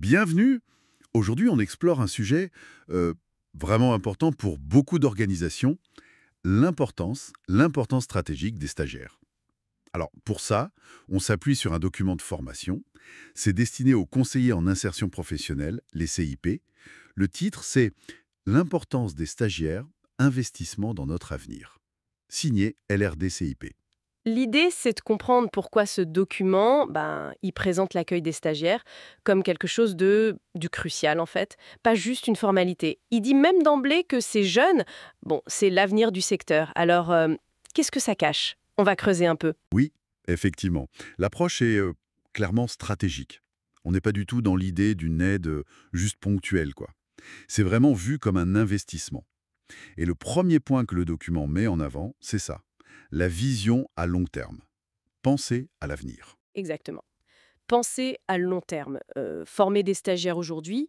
Bienvenue. Aujourd'hui, on explore un sujet vraiment important pour beaucoup d'organisations, l'importance stratégique des stagiaires. Alors, pour ça, on s'appuie sur un document de formation. C'est destiné aux conseillers en insertion professionnelle, les CIP. Le titre, c'est L'importance des stagiaires, investissement dans notre avenir. Signé LRD CIP. L'idée, c'est de comprendre pourquoi ce document, il présente l'accueil des stagiaires comme quelque chose du crucial en fait, pas juste une formalité. Il dit même d'emblée que ces jeunes, c'est l'avenir du secteur. Alors, qu'est-ce que ça cache? On va creuser un peu. Oui, effectivement. L'approche est clairement stratégique. On n'est pas du tout dans l'idée d'une aide juste ponctuelle, quoi. C'est vraiment vu comme un investissement. Et le premier point que le document met en avant, c'est ça. La vision à long terme. Penser à l'avenir. Exactement. Penser à long terme. Former des stagiaires aujourd'hui,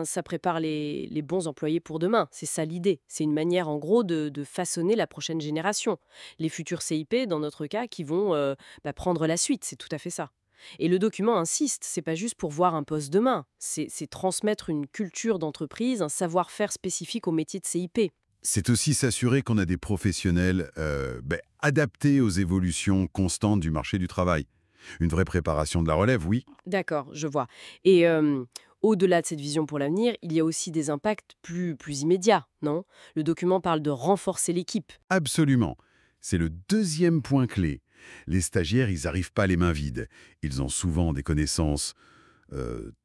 ça prépare les bons employés pour demain. C'est ça l'idée. C'est une manière, en gros, de façonner la prochaine génération. Les futurs CIP, dans notre cas, qui vont prendre la suite. C'est tout à fait ça. Et le document insiste, c'est pas juste pour voir un poste demain. C'est transmettre une culture d'entreprise, un savoir-faire spécifique au métier de CIP. C'est aussi s'assurer qu'on a des professionnels adaptés aux évolutions constantes du marché du travail. Une vraie préparation de la relève, oui. D'accord, je vois. Et au-delà de cette vision pour l'avenir, il y a aussi des impacts plus immédiats, non? Le document parle de renforcer l'équipe. Absolument. C'est le deuxième point clé. Les stagiaires, ils n'arrivent pas les mains vides. Ils ont souvent des connaissances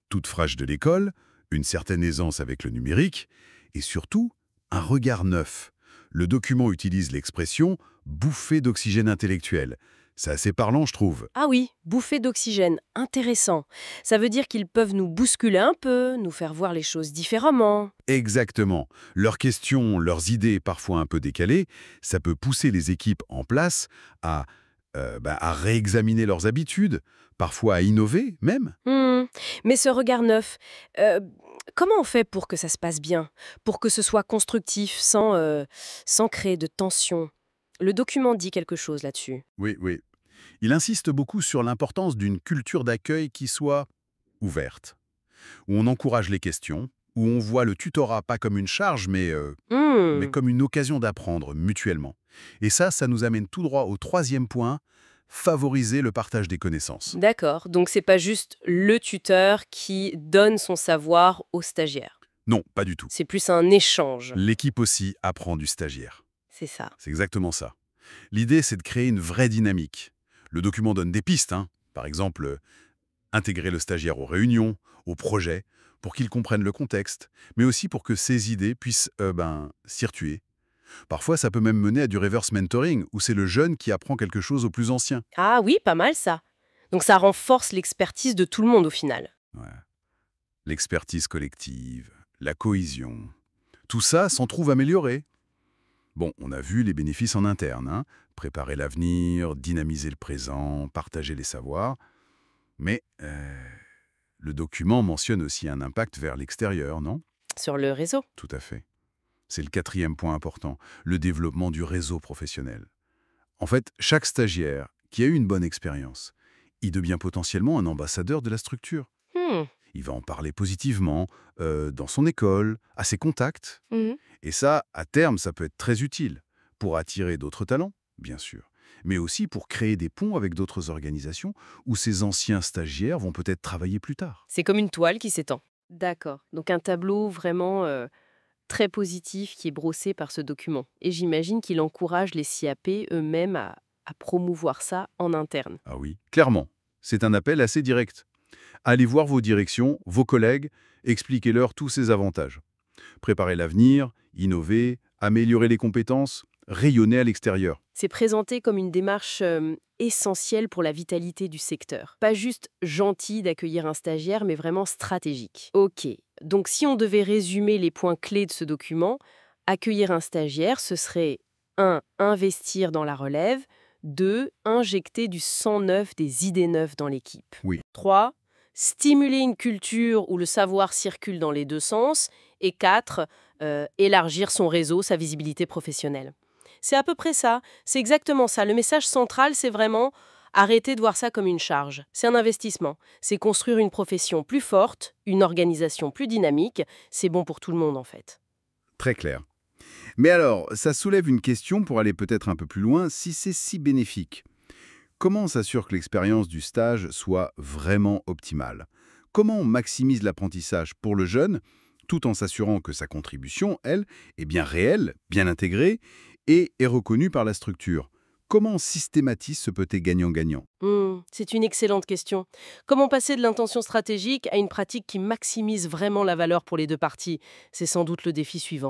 toutes fraîches de l'école, une certaine aisance avec le numérique, et surtout, un regard neuf. Le document utilise l'expression «bouffée d'oxygène intellectuel». C'est assez parlant, je trouve. Ah oui, bouffée d'oxygène, intéressant. Ça veut dire qu'ils peuvent nous bousculer un peu, nous faire voir les choses différemment. Exactement. Leurs questions, leurs idées parfois un peu décalées, ça peut pousser les équipes en place à, à réexaminer leurs habitudes, parfois à innover même. Hmm. Mais ce regard neuf, euh, comment on fait pour que ça se passe bien? Pour que ce soit constructif, sans créer de tension? Le document dit quelque chose là-dessus. Oui, oui. Il insiste beaucoup sur l'importance d'une culture d'accueil qui soit ouverte, où on encourage les questions, où on voit le tutorat pas comme une charge, mais Hmm. comme une occasion d'apprendre mutuellement. Et ça nous amène tout droit au troisième point, favoriser le partage des connaissances. D'accord, donc c'est pas juste le tuteur qui donne son savoir aux stagiaires. Non, pas du tout. C'est plus un échange. L'équipe aussi apprend du stagiaire. C'est ça. C'est exactement ça. L'idée, c'est de créer une vraie dynamique. Le document donne des pistes, hein. Par exemple, intégrer le stagiaire aux réunions, aux projets, pour qu'il comprenne le contexte, mais aussi pour que ses idées puissent circuler. Parfois, ça peut même mener à du reverse mentoring, où c'est le jeune qui apprend quelque chose aux plus anciens. Ah oui, pas mal ça. Donc ça renforce l'expertise de tout le monde au final. Ouais. L'expertise collective, la cohésion, tout ça s'en trouve amélioré. Bon, on a vu les bénéfices en interne, hein. Préparer l'avenir, dynamiser le présent, partager les savoirs. Mais le document mentionne aussi un impact vers l'extérieur, non? Sur le réseau. Tout à fait. C'est le quatrième point important, le développement du réseau professionnel. En fait, chaque stagiaire qui a eu une bonne expérience, il devient potentiellement un ambassadeur de la structure. Hmm. Il va en parler positivement, dans son école, à ses contacts. Mhm. Et ça, à terme, ça peut être très utile pour attirer d'autres talents, bien sûr, mais aussi pour créer des ponts avec d'autres organisations où ces anciens stagiaires vont peut-être travailler plus tard. C'est comme une toile qui s'étend. D'accord. Donc un tableau vraiment très positif qui est brossé par ce document. Et j'imagine qu'il encourage les CAP eux-mêmes à promouvoir ça en interne. Ah oui, clairement. C'est un appel assez direct. Allez voir vos directions, vos collègues, expliquez-leur tous ces avantages. Préparer l'avenir, innover, améliorer les compétences, rayonner à l'extérieur. C'est présenté comme une démarche essentielle pour la vitalité du secteur. Pas juste gentil d'accueillir un stagiaire, mais vraiment stratégique. Ok, donc si on devait résumer les points clés de ce document, accueillir un stagiaire, ce serait 1. Investir dans la relève, 2. Injecter du sang neuf, des idées neuves dans l'équipe. Oui. 3. Stimuler une culture où le savoir circule dans les deux sens. Et 4. Élargir son réseau, sa visibilité professionnelle. C'est à peu près ça. C'est exactement ça. Le message central, c'est vraiment Arrêtez de voir ça comme une charge. C'est un investissement. C'est construire une profession plus forte, une organisation plus dynamique. C'est bon pour tout le monde, en fait. Très clair. Mais alors, ça soulève une question pour aller peut-être un peu plus loin. Si c'est si bénéfique, comment on s'assure que l'expérience du stage soit vraiment optimale? Comment on maximise l'apprentissage pour le jeune, tout en s'assurant que sa contribution, elle, est bien réelle, bien intégrée et est reconnue par la structure? Comment on systématise ce côté gagnant-gagnant? C'est une excellente question. Comment passer de l'intention stratégique à une pratique qui maximise vraiment la valeur pour les deux parties? C'est sans doute le défi suivant.